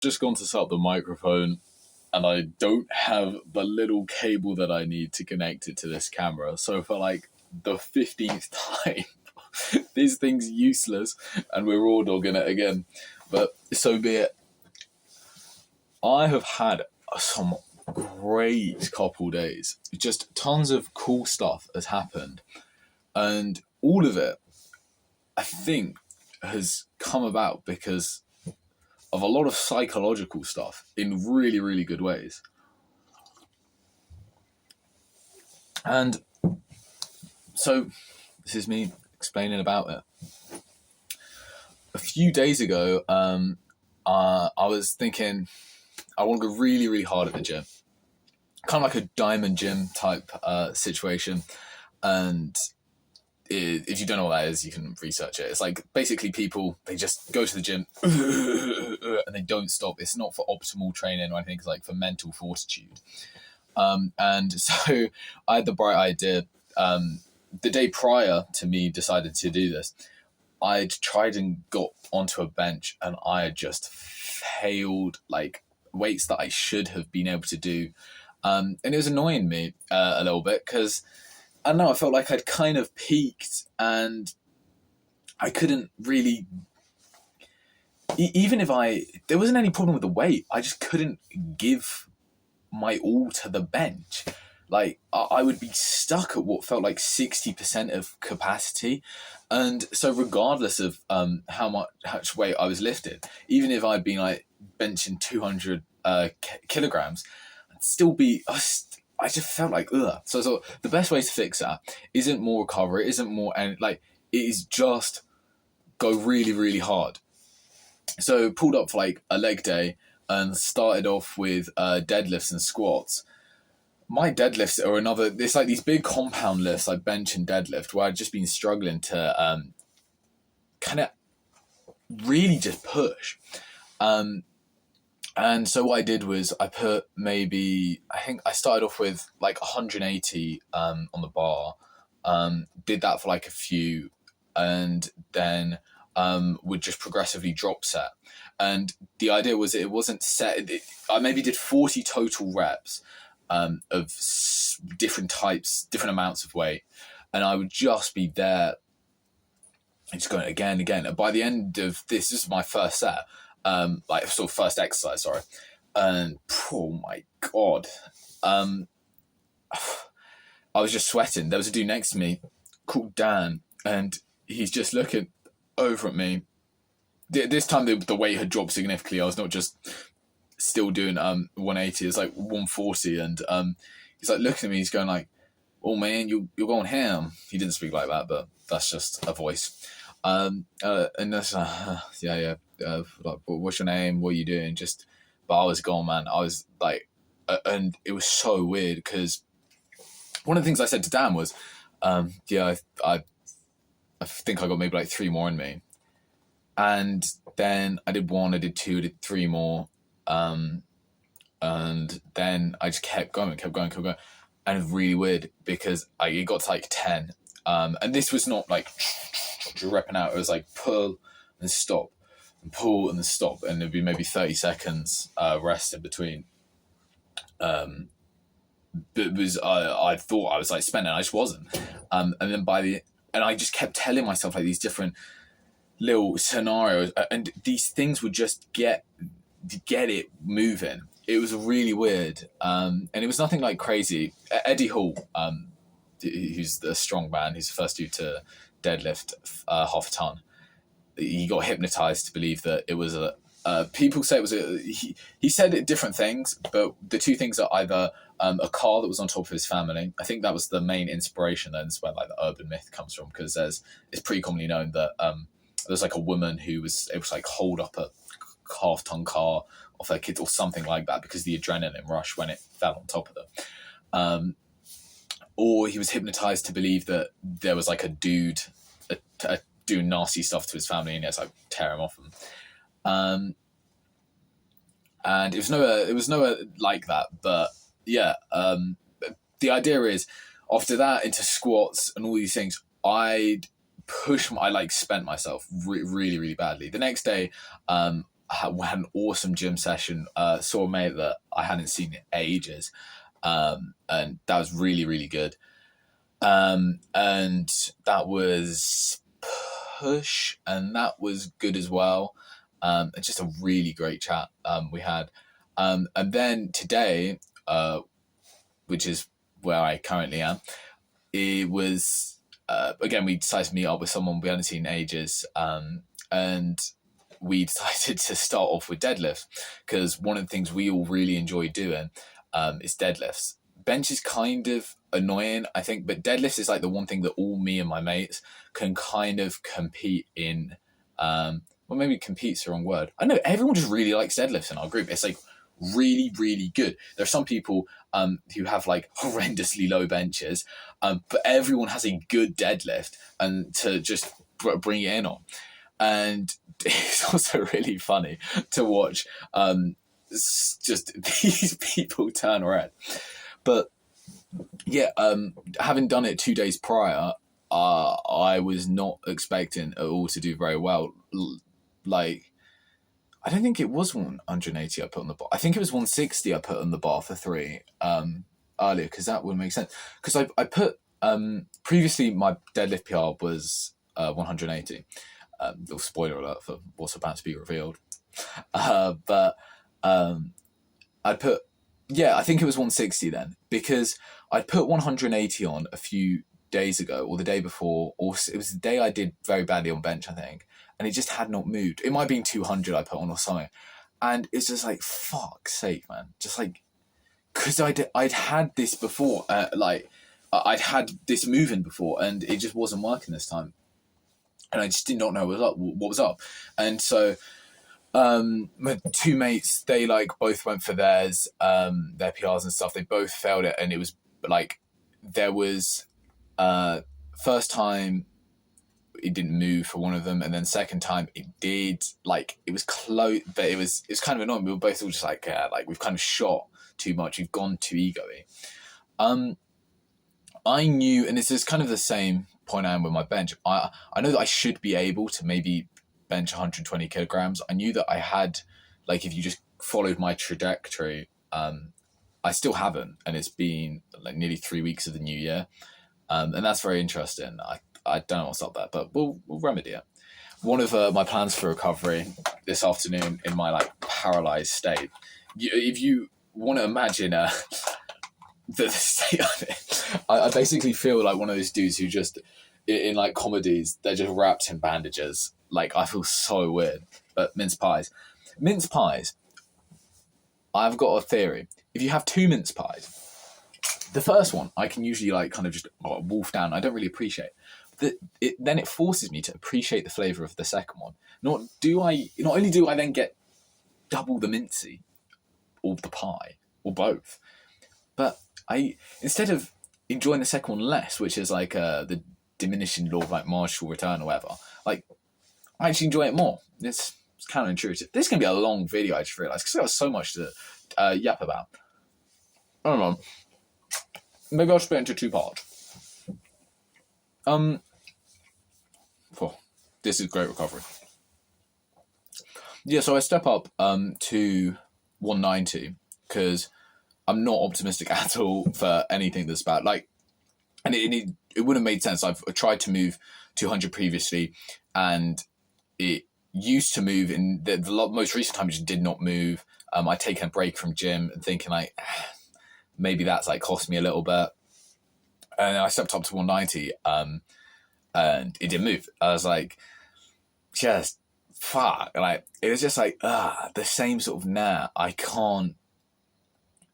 just gone to set up the microphone and I don't have the little cable that I need to connect it to this camera. So for like the 15th time, this thing's useless and we're raw dogging it again. But so be it. I have had some great couple days. Just tons of cool stuff has happened. And all of it, I think, has come about because of a lot of psychological stuff in really, really good ways. And so this is me explaining about it. A few days ago, I was thinking I want to go really, really hard at the gym. Kind of like a diamond gym type situation. And if you don't know what that is, you can research it. It's like basically people, they just go to the gym and they don't stop. It's not for optimal training or anything. It's like for mental fortitude. And so I had the bright idea. The day prior to me deciding to do this, I'd tried and got onto a bench and I had just failed like weights that I should have been able to do. And it was annoying me a little bit because I don't know, I felt like I'd kind of peaked and I couldn't really, even if there wasn't any problem with the weight, I just couldn't give my all to the bench. Like I would be stuck at what felt like 60% of capacity. And so regardless of how much weight I was lifted, even if I'd been like benching 200 kilograms, I'd still be, I just felt like, ugh. So I thought the best way to fix that isn't more recovery, isn't more, and like, it is just go really, really hard. So pulled up for like a leg day and started off with deadlifts and squats. My deadlifts are it's like these big compound lifts, like bench and deadlift, where I'd just been struggling to kind of really just push. And so what I did was I put I think I started off with like 180 on the bar, did that for like a few, and then would just progressively drop set. And the idea was it wasn't set. I maybe did 40 total reps of different types, different amounts of weight. And I would just be there, just going again and again. And by the end of this is my first set. Like sort of first exercise, sorry. And oh my God. I was just sweating. There was a dude next to me called Dan and he's just looking over at me. This time the weight had dropped significantly. I was not just still doing 180, it's like 140 and he's like looking at me, he's going like, oh man, you're going ham. He didn't speak like that, but that's just a voice. And that's like, what's your name? What are you doing? But I was gone, man. I was like, and it was so weird because one of the things I said to Dan was, I think I got maybe like 3 more in me. And then I did 1, I did 2, I did 3 more. And then I just kept going. And it was really weird because it got to like 10. And this was not like repping out. It was like pull and stop and pull and then stop. And there'd be maybe 30 seconds rest in between. But it was, I thought I was like spending, I just wasn't. And then and I just kept telling myself like these different little scenarios and these things would just get it moving. It was really weird. And it was nothing like crazy. Eddie Hall, who's the strong man, who's the first dude to deadlift half a ton, he got hypnotized to believe that it was people say it was he said it different things, but the two things are either a car that was on top of his family. I think that was the main inspiration. That's where like the urban myth comes from, because it's pretty commonly known that there's like a woman who was able to like hold up a half-ton car off their kids or something like that because the adrenaline rush when it fell on top of them. Or he was hypnotized to believe that there was like a dude doing nasty stuff to his family and he had to like tear him off them. And it was nowhere like that. But yeah, the idea is after that into squats and all these things, I spent myself really, really badly. The next day, had an awesome gym session. Saw a mate that I hadn't seen in ages, and that was really, really good. And that was push, and that was good as well. It's just a really great chat we had. And then today, which is where I currently am, it was again, we decided to meet up with someone we hadn't seen in ages, and we decided to start off with deadlifts, because one of the things we all really enjoy doing is deadlifts. Bench is kind of annoying, I think, but deadlifts is like the one thing that all me and my mates can kind of compete in. Well, maybe compete's the wrong word. I know everyone just really likes deadlifts in our group. It's like really, really good. There are some people who have like horrendously low benches, but everyone has a good deadlift and to just bring it in on. And it's also really funny to watch just these people turn red. But yeah, having done it 2 days prior, I was not expecting at all to do very well. Like, I don't think it was 180 I put on the bar. I think it was 160 I put on the bar for 3 earlier, because that would make sense. Because I put, previously my deadlift PR was 180. Little spoiler alert for what's about to be revealed. But I put, yeah, I think it was 160 then, because I put 180 on a few days ago, or the day before, or it was the day I did very badly on bench, I think, and it just had not moved. It might have been 200 I put on or something, and it's just like, fuck's sake, man. Just like, because I'd had this before, like I'd had this moving before, and it just wasn't working this time, and I just did not know what was up, and so. My 2 mates, they like both went for theirs, their PRs and stuff. They both failed it, and it was like there was first time it didn't move for one of them, and then second time it did. Like it was close, but it was kind of annoying. We were both all just like, yeah, like we've kind of shot too much. We've gone too ego-y. I knew, and this is kind of the same point I am with my bench. I know that I should be able to maybe bench 120 kilograms. I knew that I had, like, if you just followed my trajectory, I still haven't, and it's been like nearly 3 weeks of the new year, and that's very interesting. I don't know what's up there, but we'll remedy it. One of my plans for recovery this afternoon in my like paralyzed state, if you want to imagine the state of it, I basically feel like one of those dudes who just in like comedies, they're just wrapped in bandages. Like, I feel so weird. But mince pies, I've got a theory. If you have 2 mince pies, the first one I can usually like kind of just wolf down. I don't really appreciate. Then it forces me to appreciate the flavour of the second one. Not only do I then get double the mincy, or the pie, or both, but I, instead of enjoying the second one less, which is like the diminishing law of like marginal return or whatever, like I actually enjoy it more. It's counterintuitive. This is going to be a long video, I just realised, because I've got so much to yap about. I don't know. Maybe I'll split into 2 parts. This is great recovery. Yeah, so I step up to 190 because I'm not optimistic at all for anything that's bad. Like, and it wouldn't have made sense. I've tried to move 200 previously, and it used to move in the most recent time. It just did not move. I'd taken a break from gym and thinking like, maybe that's like cost me a little bit. And I stepped up to 190, and it didn't move. I was like, just fuck. Like, it was just like, the same sort of I can't.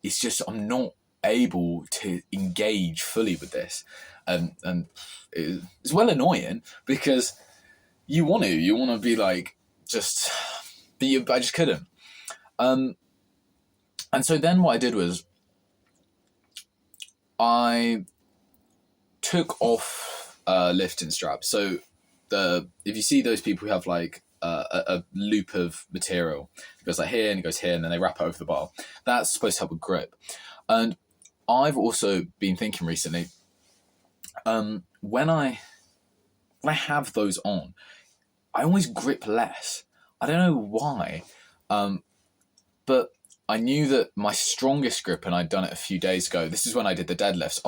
It's just, I'm not able to engage fully with this. And it's well annoying because you want to be like, just, but I just couldn't. And so then what I did was I took off lifting straps. So if you see those people who have like a loop of material, it goes like here and it goes here, and then they wrap it over the bar. That's supposed to help with grip. And I've also been thinking recently, when I have those on, I always grip less. I don't know why. But I knew that my strongest grip, and I'd done it a few days ago. This is when I did the deadlifts.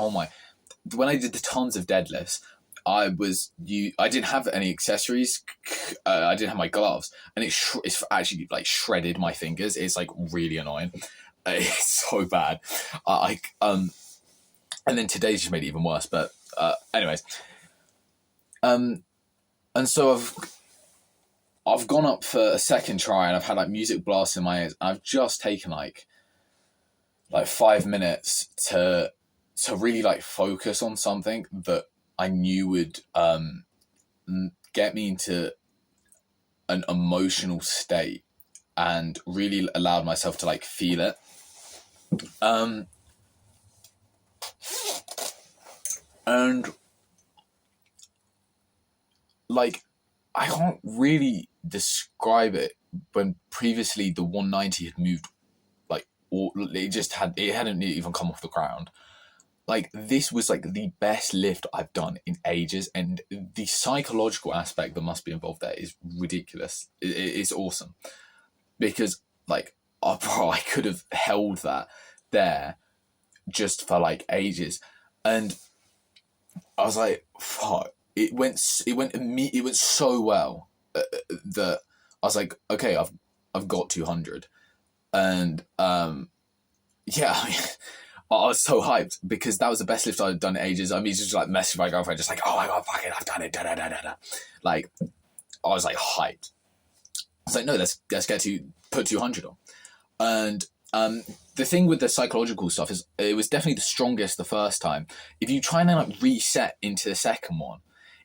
When I did the tons of deadlifts, I didn't have any accessories. I didn't have my gloves, and it's actually like shredded my fingers. It's like really annoying. It's so bad. And then today's just made it even worse. But anyways, and so I've gone up for a second try, and I've had like music blast in my ears. I've just taken like 5 minutes to really like focus on something that I knew would get me into an emotional state, and really allowed myself to like feel it. And like, I can't really describe it. When previously the 190 had moved, like, or it hadn't even come off the ground. Like, this was like the best lift I've done in ages, and the psychological aspect that must be involved there is ridiculous. It's awesome, because like, I could have held that there just for like ages, and I was like, fuck. It went so well that I was like, okay, I've got 200, and yeah. I was so hyped because that was the best lift I'd done in ages. I mean, just like messaging my girlfriend, just like, oh my god, fuck it, I've done it, da da da da da. Like, I was like hyped. I was like, no, let's put 200 on. And the thing with the psychological stuff is, it was definitely the strongest the first time. If you try and then like reset into the second one,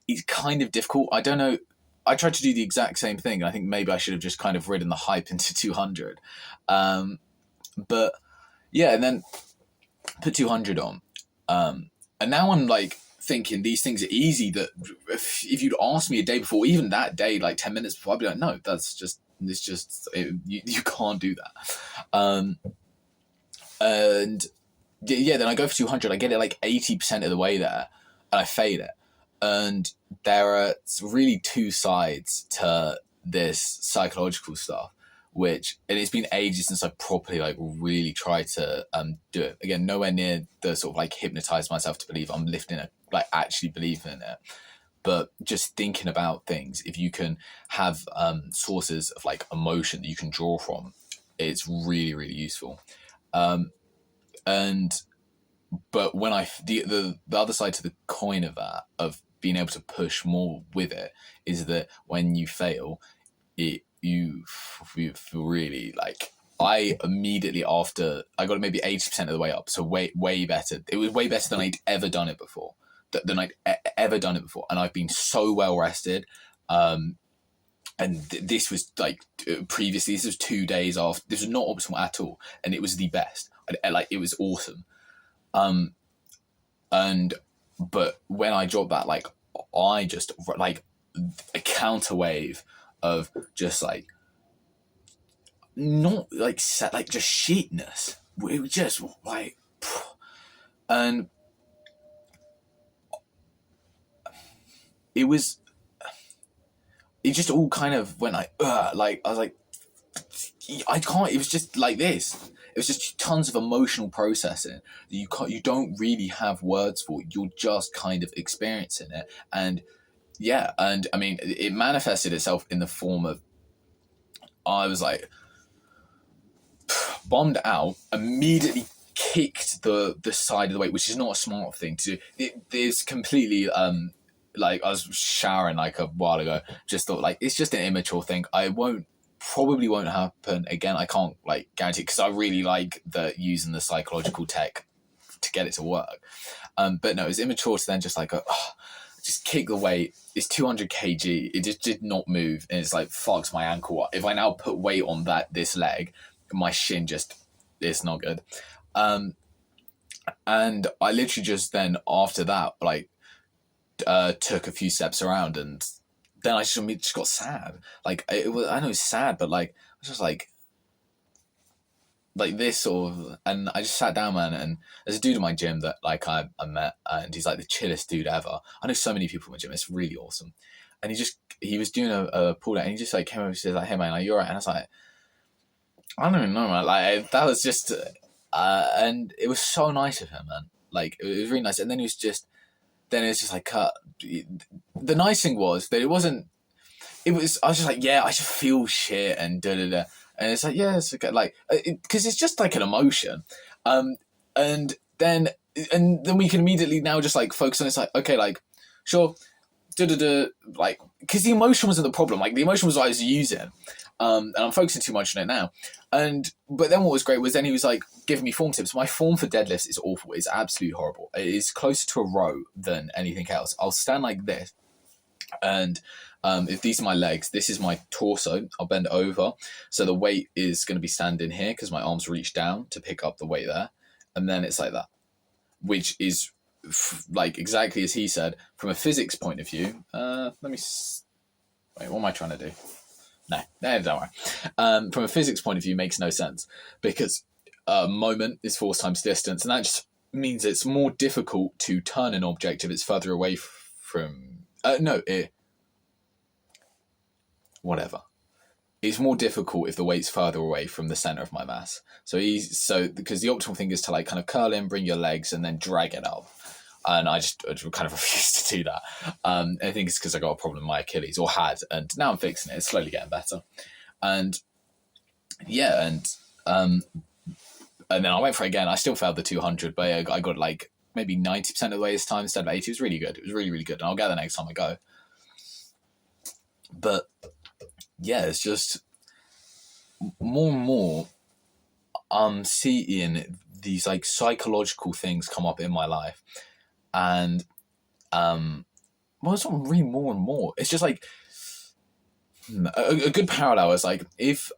it's kind of difficult. I don't know. I tried to do the exact same thing. I think maybe I should have just kind of ridden the hype into 200. But yeah, and then put 200 on. And now I'm like thinking these things are easy, that if you'd asked me a day before, even that day, like 10 minutes before, I'd be like, no, you can't do that. And yeah, then I go for 200, I get it like 80% of the way there, and I fade it. And there are really two sides to this psychological stuff, and it's been ages since I properly like really tried to do it. Again, nowhere near the sort of like hypnotize myself to believe I'm lifting it, like actually believing in it. But just thinking about things, if you can have sources of like emotion that you can draw from, it's really, really useful. But when the other side to the coin of that, of being able to push more with it, is that when you fail, you feel really like, I immediately after I got maybe 80% of the way up, so way better. It was way better than I'd ever done it before. And I've been so well rested. And this was like previously. This was 2 days after. This was not optimal at all, and it was the best. It was awesome. But when I dropped that, like, I just like a counter wave of just like, not like set, like just shitness. It was just like, and it just all kind of went like I was like, I can't. It was just like this. It was just tons of emotional processing that you don't really have words for. You're just kind of experiencing it, and yeah, and I mean, it manifested itself in the form of, I was like bombed out, immediately kicked the side of the weight, which is not a smart thing to do. It's completely like, I was showering like a while ago, just thought like, it's just an immature thing. Probably won't happen again. I can't like guarantee, because I really like using the psychological tech to get it to work. But no, it's immature to then just like just kick the weight. It's 200 kg. It just did not move, and it's like, fucks my ankle. If I now put weight on this leg, my shin it's not good. And I literally just then after that like took a few steps around, and then I just got sad. Like, I know it's sad, but like, I was just like this sort of, and I just sat down, man, and there's a dude in my gym that like I met, and he's like the chillest dude ever. I know so many people in my gym, it's really awesome. And he was doing a pull down, and he just like came over and said like, hey man, are you alright? And I was like, I don't even know, man. Like that was just, and it was so nice of him, man. Like it was really nice. And then he was just, then it's just like, the nice thing was that it wasn't. It was. I was just like, yeah, I just feel shit and da da da. And it's like, yeah, it's okay. Like, because it's just like an emotion, and then we can immediately now just like focus on it's like, okay, like, sure, da da da, like, because the emotion wasn't the problem. Like the emotion was what I was using. And I'm focusing too much on it now. But then what was great was then he was like giving me form tips. My form for deadlifts is awful. It's absolutely horrible. It is closer to a row than anything else. I'll stand like this, and if these are my legs, this is my torso. I'll bend over, so the weight is going to be standing here because my arms reach down to pick up the weight there, and then it's like that, which is like exactly as he said from a physics point of view. Wait, what am I trying to do? No, don't worry. From a physics point of view, makes no sense because moment is force times distance, and that just means it's more difficult to turn an object if it's further away from. Whatever. It's more difficult if the weight's further away from the center of my mass. So because the optimal thing is to like kind of curl in, bring your legs, and then drag it up. And I kind of refuse to do that. I think it's because I got a problem with my Achilles, or had, and now I'm fixing it. It's slowly getting better. And yeah, and then I went for it again. I still failed the 200, but I got like maybe 90% of the way this time instead of 80. It was really good. It was really, really good. And I'll get the next time I go. But yeah, it's just more and more I'm seeing these like psychological things come up in my life. And well, it's not really more and more. It's just like a good parallel is like if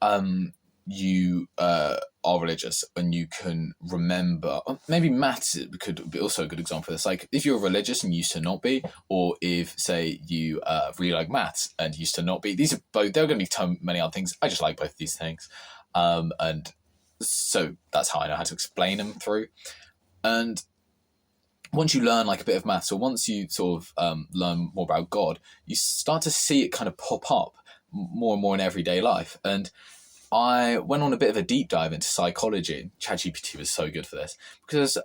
you are religious and you can remember, maybe maths could be also a good example of this. Like if you're religious and used to not be, or if say you really like maths and used to not be. These are both. There are going to be so many other things. I just like both of these things, and so that's how I know how to explain them through. And once you learn like a bit of maths, or once you sort of learn more about God, you start to see it kind of pop up more and more in everyday life. And I went on a bit of a deep dive into psychology. ChatGPT was so good for this because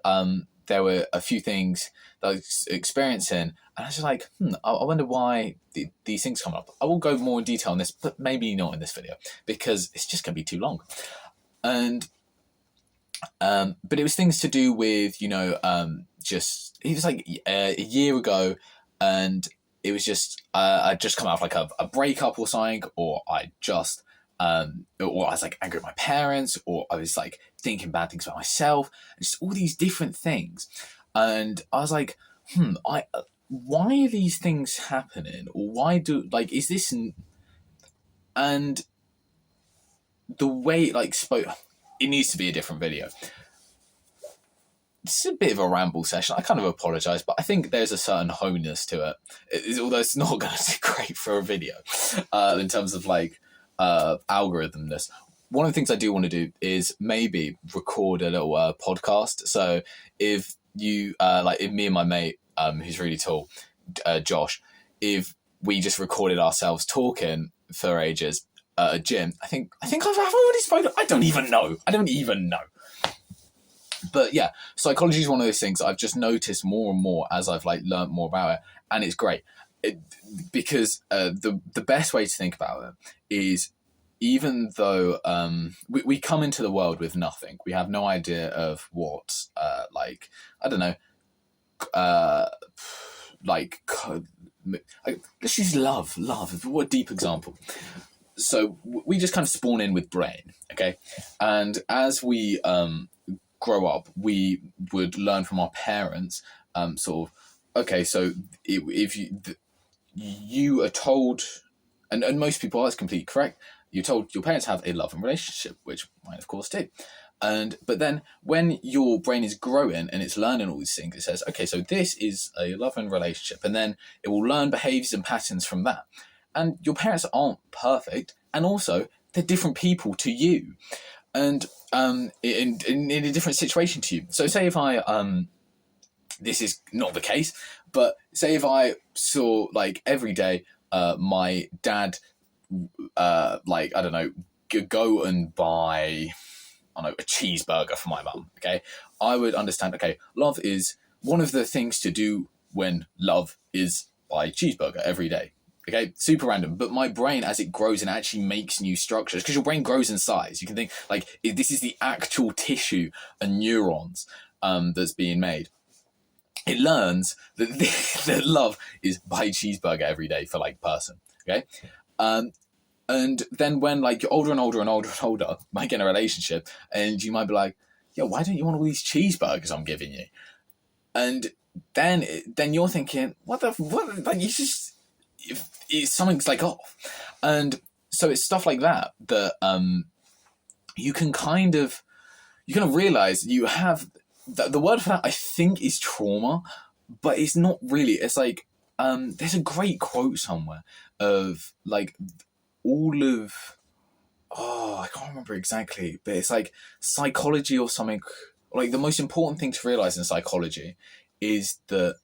there were a few things that I was experiencing, and I was just like, I wonder why these things come up. I will go more in detail on this, but maybe not in this video because it's just going to be too long. And but it was things to do with, just it was like a year ago, and it was just I'd just come out of like a breakup or something, or I just or I was like angry at my parents, or I was like thinking bad things about myself, and just all these different things. And I was like, why are these things happening, or why do like is this? And the way it like spoke, it needs to be a different video. It's a bit of a ramble session. I kind of apologise, but I think there's a certain hominess to it. Although it's not going to do great for a video in terms of like algorithmness. One of the things I do want to do is maybe record a little podcast. So if you if me and my mate who's really tall, Josh, if we just recorded ourselves talking for ages at a gym, I think I've already spoken. I don't even know. But yeah, psychology is one of those things I've just noticed more and more as I've like learned more about it, and it's great because the best way to think about it is, even though we come into the world with nothing, we have no idea of what let's use love. What a deep example. So we just kind of spawn in with brain, okay, and as we grow up, we would learn from our parents, sort of, okay, so if you are told, and most people, that's completely correct, you're told your parents have a loving relationship, which mine of course do. But then when your brain is growing and it's learning all these things, it says, okay, so this is a loving relationship, and then it will learn behaviors and patterns from that. And your parents aren't perfect, and also they're different people to you, and in a different situation to you. So say if I this is not the case, but say if I saw like every day my dad I don't know, go and buy, I don't know, a cheeseburger for my mum, okay, I would understand, okay, love is one of the things to do when love is buy cheeseburger every day. Okay, super random, but my brain, as it grows and actually makes new structures, because your brain grows in size, you can think like this is the actual tissue and neurons that's being made. It learns that that love is buy cheeseburger every day for like person. Okay, and then when like you're older and older and older and older, might get in a relationship, and you might be like, yo, why don't you want all these cheeseburgers I'm giving you? And then you're thinking, what like you just. If something's like off, and so it's stuff like that you can kind of realize you have the word for that, I think, is trauma, but it's not really. It's like there's a great quote somewhere of like all of I can't remember exactly, but it's like psychology or something. Like the most important thing to realize in psychology is that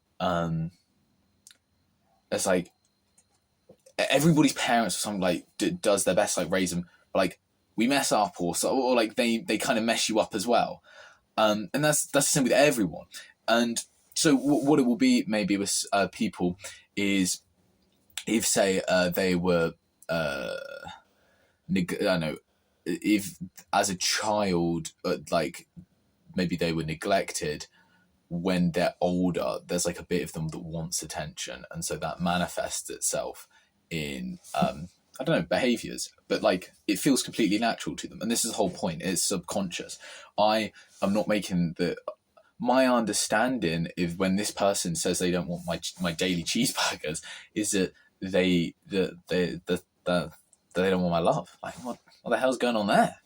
it's like everybody's parents or something like does their best, like raise them, but like we mess up or like they kind of mess you up as well, and that's the same with everyone. And so what it will be maybe with people is if say they were I don't know, if as a child like maybe they were neglected, when they're older there's like a bit of them that wants attention, and so that manifests itself in I don't know, behaviors, but like it feels completely natural to them, and this is the whole point. It's subconscious. I am not making my understanding if when this person says they don't want my daily cheeseburgers is that they don't want my love. Like what the hell's going on there?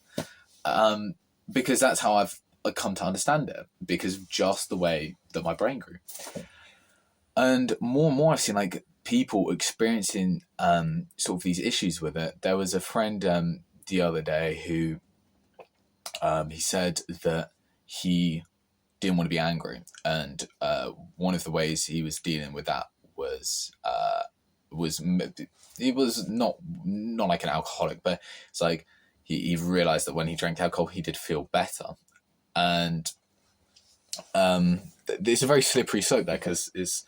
Because that's how I've come to understand it, because just the way that my brain grew. And more I've seen like people experiencing sort of these issues with it. There was a friend the other day who he said that he didn't want to be angry, and one of the ways he was dealing with that was he was not like an alcoholic, but it's like he realized that when he drank alcohol he did feel better. And it's a very slippery slope there, because it's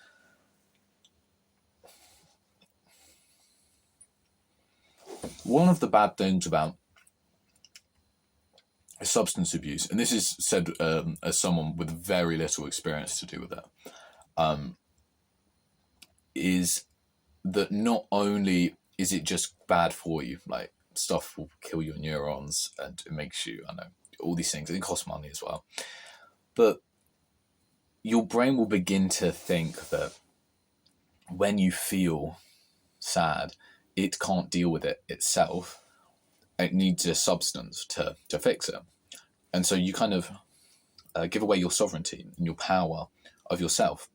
one of the bad things about substance abuse, and this is said as someone with very little experience to do with it, is that not only is it just bad for you, like stuff will kill your neurons and it makes you, I know, all these things, it costs money as well, but your brain will begin to think that when you feel sad, it can't deal with it itself. It needs a substance to fix it. And so you kind of give away your sovereignty and your power of yourself.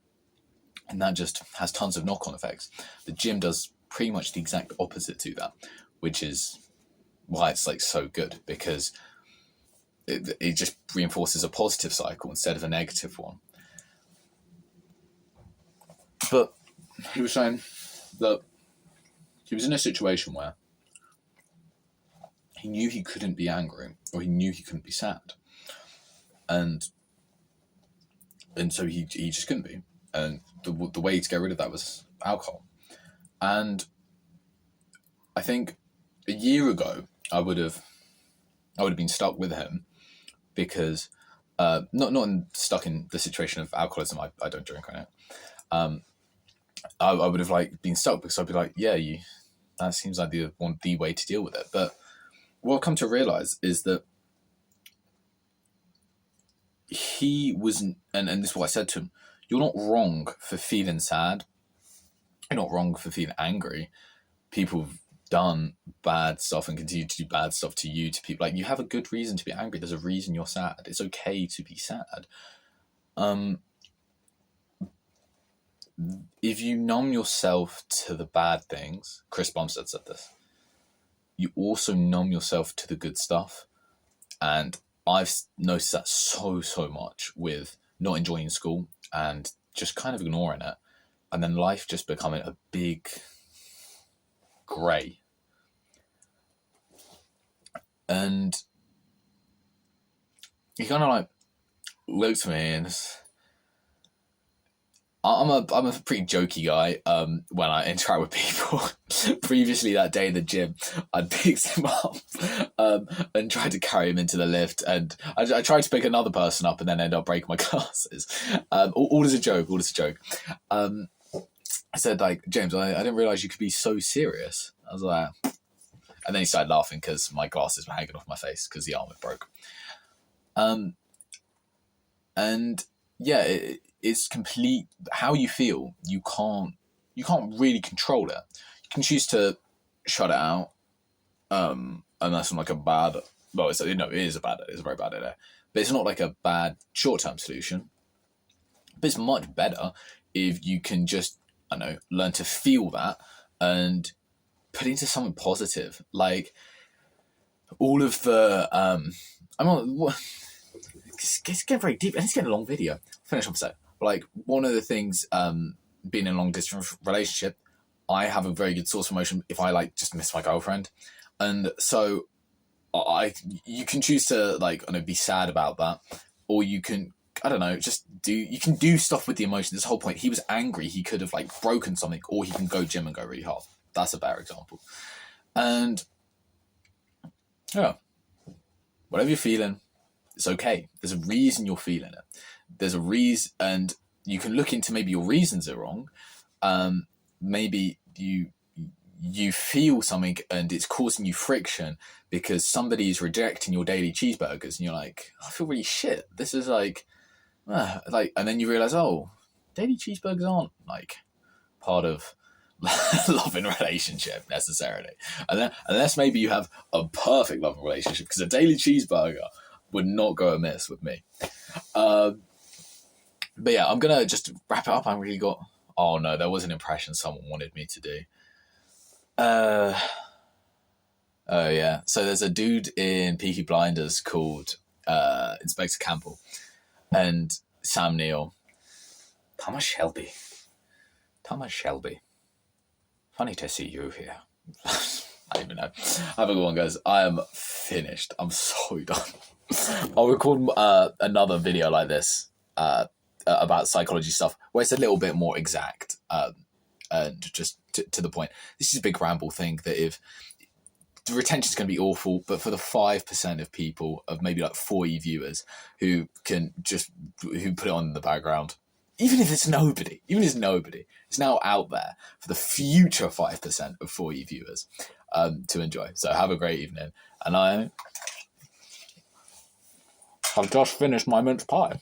And that just has tons of knock-on effects. The gym does pretty much the exact opposite to that, which is why it's like so good, because it just reinforces a positive cycle instead of a negative one. But he was saying that he was in a situation where he knew he couldn't be angry, or he knew he couldn't be sad, and so he just couldn't be. And the way to get rid of that was alcohol. And I think a year ago I would have been stuck with him, because not stuck in the situation of alcoholism. I don't drink right now. I would have like been stuck, because I'd be like, yeah, that seems like the way to deal with it. But what I've come to realize is that he wasn't, and this is what I said to him: you're not wrong for feeling sad. You're not wrong for feeling angry. People have done bad stuff and continue to do bad stuff to you, to people. Like, you have a good reason to be angry. There's a reason you're sad. It's okay to be sad. If you numb yourself to the bad things, Chris Bumstead said this, you also numb yourself to the good stuff. And I've noticed that so much with not enjoying school and just kind of ignoring it, and then life just becoming a big grey. And he kind of like looked at me, and I'm a pretty jokey guy when I interact with people. Previously that day in the gym, I picked him up and tried to carry him into the lift, and I tried to pick another person up and then ended up breaking my glasses. All as a joke, I said, like, James, I didn't realise you could be so serious. I was like, and then he started laughing because my glasses were hanging off my face because the arm had broke. And yeah, it's complete. How you feel, you can't really control it. You can choose to shut it out, and that's not like a bad. Well, it is a very bad idea, but it's not like a bad short-term solution. But it's much better if you can just, I don't know, learn to feel that and put it into something positive. Like all of the it's getting very deep, and it's getting a long video. Finish off, so like one of the things, being in a long distance relationship, I have a very good source of emotion if I like just miss my girlfriend, and so you can choose to like, I don't know, be sad about that, or you can, I don't know, you can do stuff with the emotion. This whole point, he was angry, he could have like broken something, or he can go gym and go really hard. That's a better example. And yeah, whatever you're feeling, it's okay. There's a reason you're feeling it. There's a reason, and you can look into maybe your reasons are wrong. Maybe you feel something and it's causing you friction because somebody is rejecting your daily cheeseburgers, and you're like, I feel really shit. This is like, and then you realize, oh, daily cheeseburgers aren't like part of loving relationship necessarily, unless maybe you have a perfect loving relationship, because a daily cheeseburger would not go amiss with me. But yeah, I'm gonna just wrap it up. I really got. Oh no, there was an impression someone wanted me to do. Oh yeah. So there's a dude in Peaky Blinders called Inspector Campbell, and Sam Neill. Thomas Shelby. Funny to see you here. I don't even know. Have a good one, guys. I am finished. I'm so done. I'll record another video like this about psychology stuff where it's a little bit more exact and just to the point. This is a big ramble thing that if the retention is going to be awful, but for the 5% of people, of maybe like 40 viewers who put it on in the background, even if it's nobody, it's now out there for the future 5% of 40 viewers to enjoy. So have a great evening, and I've just finished my mince pie.